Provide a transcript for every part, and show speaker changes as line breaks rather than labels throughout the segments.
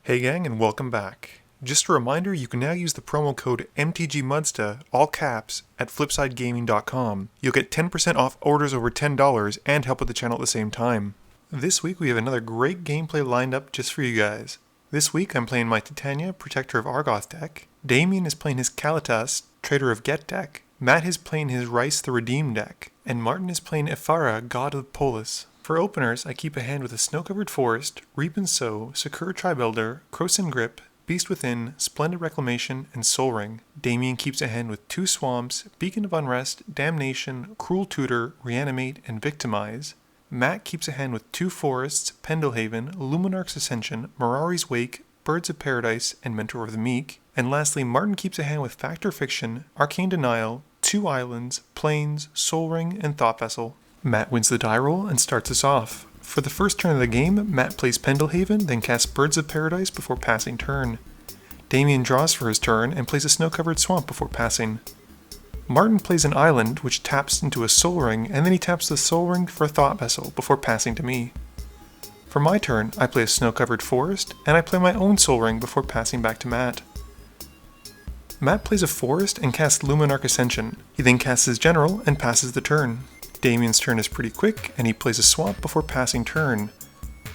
Hey gang, and welcome back. Just a reminder, you can now use the promo code MTGMudsta, all caps, at flipsidegaming.com. You'll get 10% off orders over $10 and help with the channel at the same time. This week we have another great gameplay lined up just for you guys. This week I'm playing my Titania, Protector of Argoth deck. Damien is playing his Kalitas, Trader of Get deck. Matt is playing his Rhys the Redeem deck. And Martin is playing Ephara, God of Polis. For openers, I keep a hand with a Snow-Covered Forest, Reap and Sow, Secure Tribe-Elder, Krosan Grip, Beast Within, Splendid Reclamation, and Soul Ring. Damien keeps a hand with 2 Swamps, Beacon of Unrest, Damnation, Cruel Tutor, Reanimate, and Victimize. Matt keeps a hand with 2 Forests, Pendelhaven, Luminarch's Ascension, Mirari's Wake, Birds of Paradise, and Mentor of the Meek. And lastly, Martin keeps a hand with Factor Fiction, Arcane Denial, 2 Islands, Plains, Soul Ring, and Thought Vessel. Matt wins the die roll and starts us off. For the first turn of the game, Matt plays Pendelhaven, then casts Birds of Paradise before passing turn. Damien draws for his turn and plays a Snow-Covered Swamp before passing. Martin plays an Island, which taps into a Soul Ring, and then he taps the Soul Ring for a Thought Vessel before passing to me. For my turn, I play a Snow-Covered Forest, and I play my own Soul Ring before passing back to Matt. Matt plays a Forest and casts Luminarch Ascension. He then casts his General and passes the turn. Damien's turn is pretty quick, and he plays a Swamp before passing turn.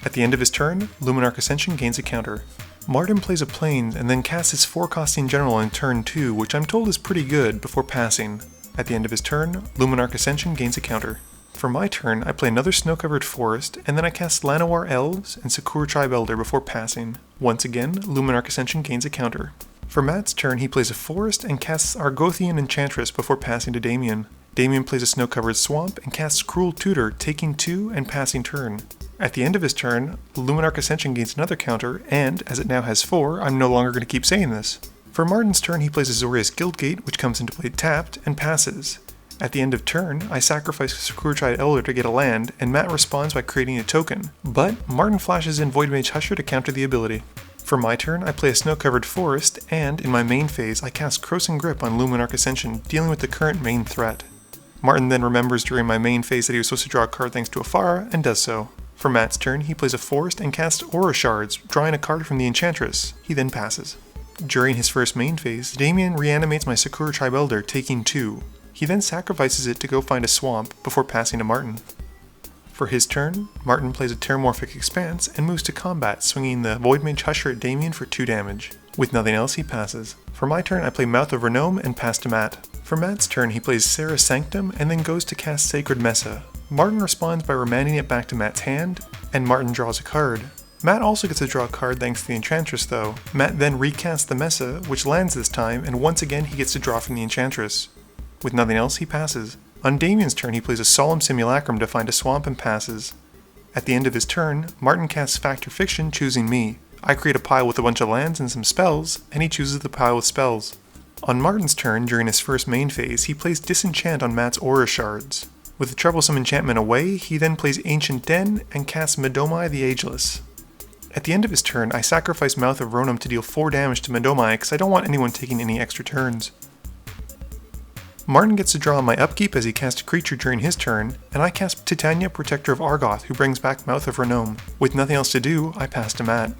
At the end of his turn, Luminarch Ascension gains a counter. Martin plays a Plains and then casts his 4-costing General in turn 2, which I'm told is pretty good, before passing. At the end of his turn, Luminarch Ascension gains a counter. For my turn, I play another Snow-Covered Forest, and then I cast Llanowar Elves and Secure Tribe-Elder before passing. Once again, Luminarch Ascension gains a counter. For Matt's turn, he plays a Forest and casts Argothian Enchantress before passing to Damien. Damien plays a Snow-Covered Swamp and casts Cruel Tutor, taking 2 and passing turn. At the end of his turn, Luminarch Ascension gains another counter, and, as it now has 4, I'm no longer going to keep saying this. For Martin's turn, he plays Azorius Guildgate, which comes into play tapped, and passes. At the end of turn, I sacrifice Secure Tribe-Elder to get a land, and Matt responds by creating a token. But Martin flashes in Voidmage Husher to counter the ability. For my turn, I play a Snow-Covered Forest, and, in my main phase, I cast Krosan Grip on Luminarch Ascension, dealing with the current main threat. Martin then remembers during my main phase that he was supposed to draw a card thanks to Ephara, and does so. For Matt's turn, he plays a Forest and casts Aura Shards, drawing a card from the Enchantress. He then passes. During his first main phase, Damien reanimates my Secure Tribe-Elder, taking 2. He then sacrifices it to go find a Swamp, before passing to Martin. For his turn, Martin plays a Terramorphic Expanse and moves to combat, swinging the Voidmage Husher at Damien for 2 damage. With nothing else, he passes. For my turn, I play Mouth of Renome and pass to Matt. For Matt's turn, he plays Serra's Sanctum and then goes to cast Sacred Mesa. Martin responds by remanding it back to Matt's hand, and Martin draws a card. Matt also gets to draw a card thanks to the Enchantress though. Matt then recasts the Mesa, which lands this time, and once again he gets to draw from the Enchantress. With nothing else, he passes. On Damien's turn, he plays a Solemn Simulacrum to find a Swamp and passes. At the end of his turn, Martin casts Factor Fiction, choosing me. I create a pile with a bunch of lands and some spells, and he chooses the pile with spells. On Martin's turn, during his first main phase, he plays Disenchant on Matt's Aura Shards. With the Troublesome Enchantment away, he then plays Ancient Den and casts Medomai the Ageless. At the end of his turn, I sacrifice Mouth of Renome to deal 4 damage to Medomai because I don't want anyone taking any extra turns. Martin gets to draw on my upkeep as he casts a creature during his turn, and I cast Titania, Protector of Argoth, who brings back Mouth of Renome. With nothing else to do, I pass to Matt.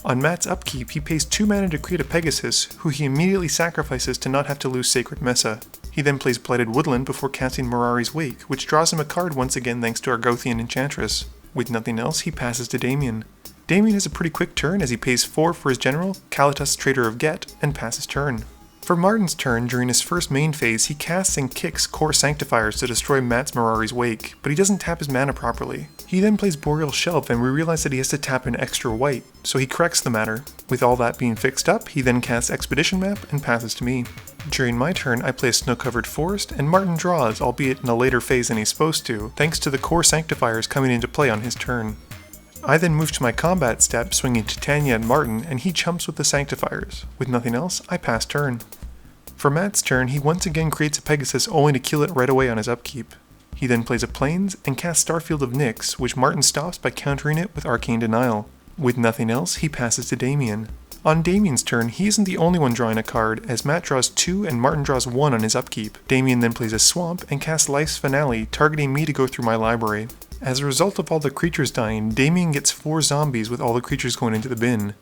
On Matt's upkeep, he pays 2 mana to create a Pegasus, who he immediately sacrifices to not have to lose Sacred Mesa. He then plays Blighted Woodland before casting Mirari's Wake, which draws him a card once again thanks to Argothian Enchantress. With nothing else, he passes to Damien. Damien has a pretty quick turn as he pays 4 for his General, Kalitas, Trader of Get, and passes turn. For Martin's turn, during his first main phase, he casts and kicks Core Sanctifiers to destroy Matt's Mirari's Wake, but he doesn't tap his mana properly. He then plays Boreal Shelf, and we realize that he has to tap an extra white, so he corrects the matter. With all that being fixed up, he then casts Expedition Map and passes to me. During my turn, I play a Snow-Covered Forest, and Martin draws, albeit in a later phase than he's supposed to, thanks to the Core Sanctifiers coming into play on his turn. I then move to my combat step, swinging Titania and Martin, and he chumps with the Sanctifiers. With nothing else, I pass turn. For Matt's turn, he once again creates a Pegasus only to kill it right away on his upkeep. He then plays a Plains and casts Starfield of Nyx, which Martin stops by countering it with Arcane Denial. With nothing else, he passes to Damien. On Damien's turn, he isn't the only one drawing a card, as Matt draws 2 and Martin draws 1 on his upkeep. Damien then plays a Swamp and casts Life's Finale, targeting me to go through my library. As a result of all the creatures dying, Damien gets 4 zombies with all the creatures going into the bin.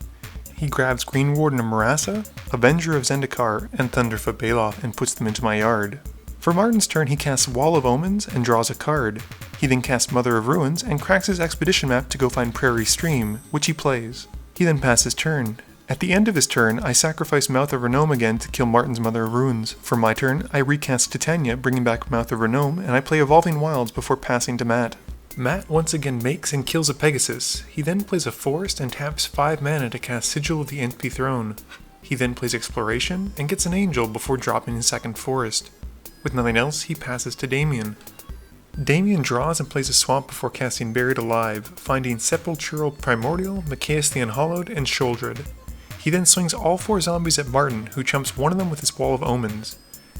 he grabs Green Warden of Marassa, Avenger of Zendikar, and Thunderfoot Baloth and puts them into my yard. For Martin's turn, he casts Wall of Omens and draws a card. He then casts Mother of Ruins and cracks his expedition map to go find Prairie Stream, which he plays. He then passes turn. At the end of his turn, I sacrifice Mouth of Renome again to kill Martin's Mother of Ruins. For my turn, I recast Titania, bringing back Mouth of Renome, and I play Evolving Wilds before passing to Matt. Matt once again makes and kills a Pegasus. He then plays a Forest and taps 5 mana to cast Sigil of the Empty Throne. He then plays Exploration and gets an Angel before dropping his second Forest. With nothing else, he passes to Damien. Damien draws and plays a Swamp before casting Buried Alive, finding Sepultural Primordial, Machias the Unhallowed, and Sheoldred. He then swings all 4 zombies at Martin, who chumps one of them with his Wall of Omens.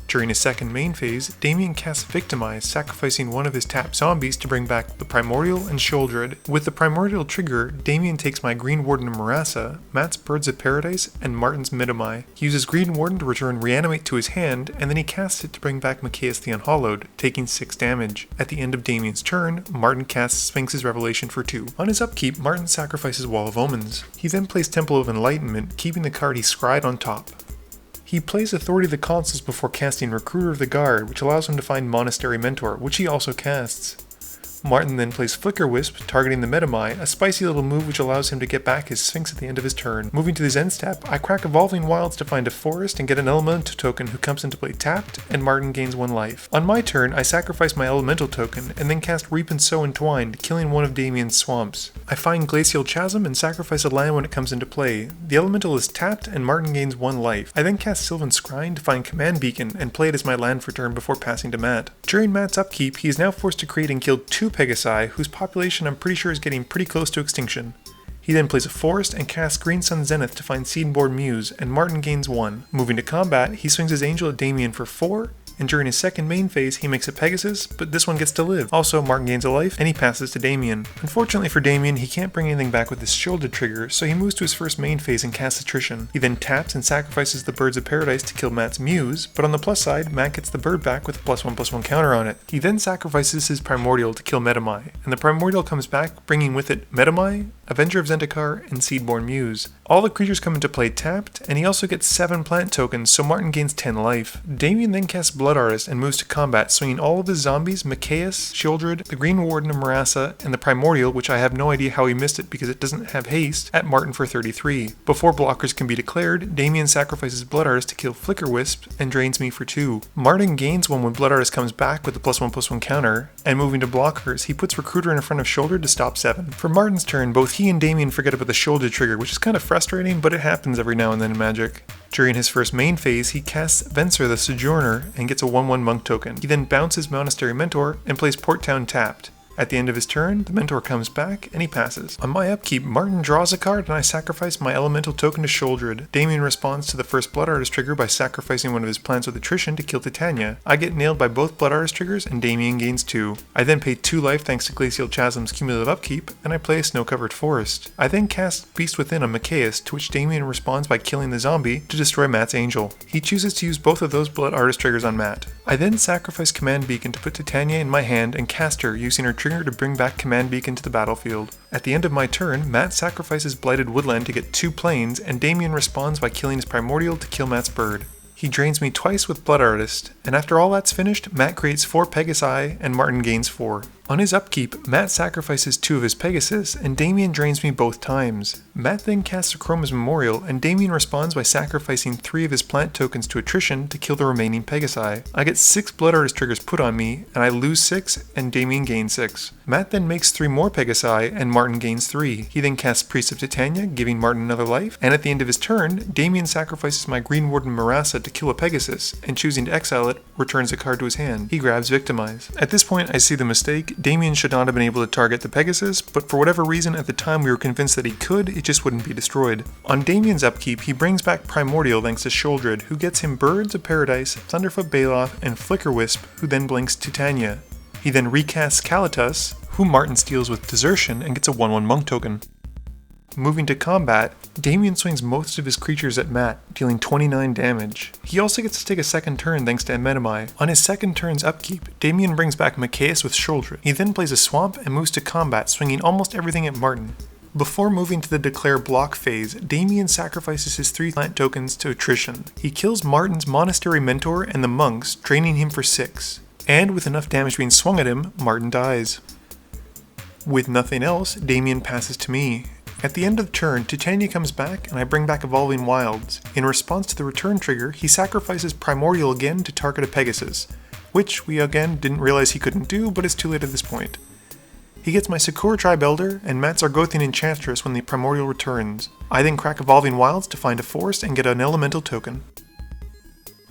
During his second main phase, Damien casts Victimize, sacrificing one of his tapped zombies to bring back the Primordial and Sheoldred. With the Primordial trigger, Damien takes my Green Warden of Marassa, Matt's Birds of Paradise, and Martin's Midamai. He uses Green Warden to return Reanimate to his hand, and then he casts it to bring back Machias the Unhallowed, taking 6 damage. At the end of Damien's turn, Martin casts Sphinx's Revelation for 2. On his upkeep, Martin sacrifices Wall of Omens. He then plays Temple of Enlightenment, keeping the card he scryed on top. He plays Authority of the Consuls before casting Recruiter of the Guard, which allows him to find Monastery Mentor, which he also casts. Martin then plays Flicker Wisp, targeting the Midamai, a spicy little move which allows him to get back his Sphinx at the end of his turn. Moving to his end step, I crack Evolving Wilds to find a Forest and get an Elemental token who comes into play tapped, and Martin gains 1 life. On my turn, I sacrifice my Elemental token, and then cast Reap and Sow Entwined, killing one of Damien's swamps. I find Glacial Chasm and sacrifice a land when it comes into play. The Elemental is tapped, and Martin gains 1 life. I then cast Sylvan Scrying to find Command Beacon, and play it as my land for turn before passing to Matt. During Matt's upkeep, he is now forced to create and kill 2 Pegasi, whose population I'm pretty sure is getting pretty close to extinction. He then plays a Forest and casts Green Sun Zenith to find Seedborn Muse, and Martin gains 1. Moving to combat, he swings his Angel at Damien for 4, and during his second main phase he makes a Pegasus, but this one gets to live. Also, Martin gains a life, and he passes to Damien. Unfortunately for Damien, he can't bring anything back with his Sheoldred trigger, so he moves to his first main phase and casts Attrition. He then taps and sacrifices the Birds of Paradise to kill Matt's Muse, but on the plus side, Matt gets the bird back with a +1/+1 counter on it. He then sacrifices his Primordial to kill Midamai, and the Primordial comes back, bringing with it Midamai, Avenger of Zendikar, and Seedborn Muse. All the creatures come into play tapped, and he also gets 7 plant tokens, so Martin gains 10 life. Damien then casts Blood Artist and moves to combat, swinging all of his zombies, Machias, Sheoldred, the Green Warden of Marassa, and the Primordial, which I have no idea how he missed it because it doesn't have haste, at Martin for 33. Before blockers can be declared, Damien sacrifices Blood Artist to kill Flicker Wisp and drains me for 2. Martin gains 1 when Blood Artist comes back with the +1/+1 counter, and moving to blockers, he puts Recruiter in front of Sheoldred to stop 7. For Martin's turn, both he and Damien forget about the Sheoldred trigger, which is kind of frustrating, but it happens every now and then in Magic. During his first main phase, he casts Venser the Sojourner and gets a 1/1 monk token. He then bounces Monastery Mentor and plays Port Town tapped. At the end of his turn, the Mentor comes back, and he passes. On my upkeep, Martin draws a card, and I sacrifice my Elemental token to Sheoldred. Damien responds to the first Blood Artist trigger by sacrificing one of his plants with Attrition to kill Titania. I get nailed by both Blood Artist triggers, and Damien gains 2. I then pay 2 life thanks to Glacial Chasm's cumulative upkeep, and I play a Snow-Covered Forest. I then cast Beast Within on Machias, to which Damien responds by killing the zombie to destroy Matt's Angel. He chooses to use both of those Blood Artist triggers on Matt. I then sacrifice Command Beacon to put Titania in my hand and cast her, using her trigger to bring back Command Beacon to the battlefield. At the end of my turn, Matt sacrifices Blighted Woodland to get 2 plains, and Damien responds by killing his Primordial to kill Matt's bird. He drains me twice with Blood Artist, and after all that's finished, Matt creates 4 Pegasi, and Martin gains 4. On his upkeep, Matt sacrifices 2 of his Pegasus, and Damien drains me both times. Matt then casts Chroma's Memorial, and Damien responds by sacrificing 3 of his plant tokens to Attrition to kill the remaining Pegasi. I get 6 Blood Artist triggers put on me, and I lose 6, and Damien gains 6. Matt then makes 3 more Pegasi, and Martin gains 3. He then casts Priest of Titania, giving Martin another life, and at the end of his turn, Damien sacrifices my Green Warden Marassa to kill a Pegasus, and choosing to exile it, returns a card to his hand. He grabs Victimize. At this point, I see the mistake. Damien should not have been able to target the Pegasus, but for whatever reason at the time we were convinced that he could, it just wouldn't be destroyed. On Damien's upkeep, he brings back Primordial thanks to Sheoldred, who gets him Birds of Paradise, Thunderfoot Baloth, and Flicker Wisp, who then blinks Titania. He then recasts Kalitas, who Martin steals with Desertion and gets a 1/1 monk token. Moving to combat, Damien swings most of his creatures at Matt, dealing 29 damage. He also gets to take a second turn thanks to Midamai. On his second turn's upkeep, Damien brings back Machias with Sheoldred. He then plays a swamp and moves to combat, swinging almost everything at Martin. Before moving to the declare block phase, Damien sacrifices his 3 plant tokens to attrition. He kills Martin's monastery mentor and the monks, draining him for 6. And with enough damage being swung at him, Martin dies. With nothing else, Damien passes to me. At the end of the turn, Titania comes back and I bring back Evolving Wilds. In response to the return trigger, he sacrifices Primordial again to target a Pegasus, which we again didn't realize he couldn't do, but it's too late at this point. He gets my Sakura Tribe Elder and Matt's Argothian Enchantress when the Primordial returns. I then crack Evolving Wilds to find a forest and get an elemental token.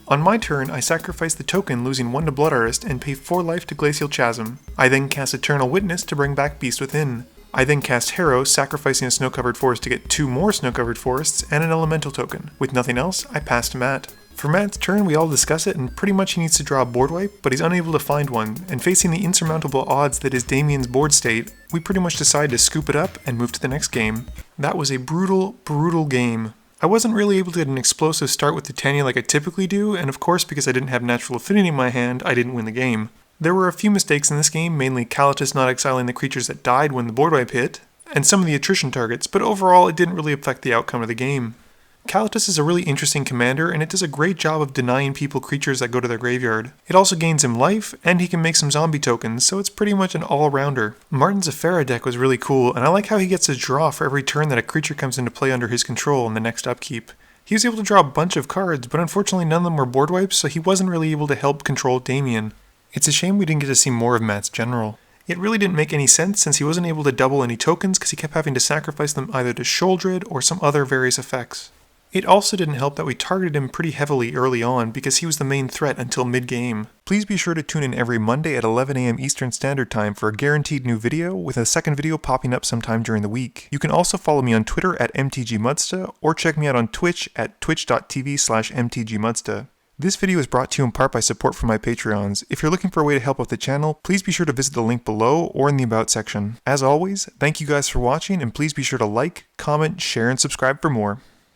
On my turn, I sacrifice the token, losing 1 to Blood Artist, and pay 4 life to Glacial Chasm. I then cast Eternal Witness to bring back Beast Within. I then cast Harrow, sacrificing a snow-covered forest to get 2 more snow-covered forests and an elemental token. With nothing else, I pass to Matt. For Matt's turn, we all discuss it, and pretty much he needs to draw a board wipe, but he's unable to find one, and facing the insurmountable odds that is Damien's board state, we pretty much decide to scoop it up and move to the next game. That was a brutal, brutal game. I wasn't really able to get an explosive start with Titania like I typically do, and of course because I didn't have Natural Affinity in my hand, I didn't win the game. There were a few mistakes in this game, mainly Kalitas not exiling the creatures that died when the board wipe hit, and some of the attrition targets, but overall it didn't really affect the outcome of the game. Kalitas is a really interesting commander, and it does a great job of denying people creatures that go to their graveyard. It also gains him life, and he can make some zombie tokens, so it's pretty much an all-rounder. Martin's Ephara deck was really cool, and I like how he gets a draw for every turn that a creature comes into play under his control in the next upkeep. He was able to draw a bunch of cards, but unfortunately none of them were board wipes, so he wasn't really able to help control Damien. It's a shame we didn't get to see more of Matt's general. It really didn't make any sense since he wasn't able to double any tokens because he kept having to sacrifice them either to Sheoldred or some other various effects. It also didn't help that we targeted him pretty heavily early on because he was the main threat until mid-game. Please be sure to tune in every Monday at 11 AM Eastern Standard Time for a guaranteed new video, with a second video popping up sometime during the week. You can also follow me on Twitter at MTGMudsta, or check me out on Twitch at twitch.tv/MTGMudsta. This video is brought to you in part by support from my Patreons. If you're looking for a way to help out the channel, please be sure to visit the link below or in the About section. As always, thank you guys for watching, and please be sure to like, comment, share, and subscribe for more.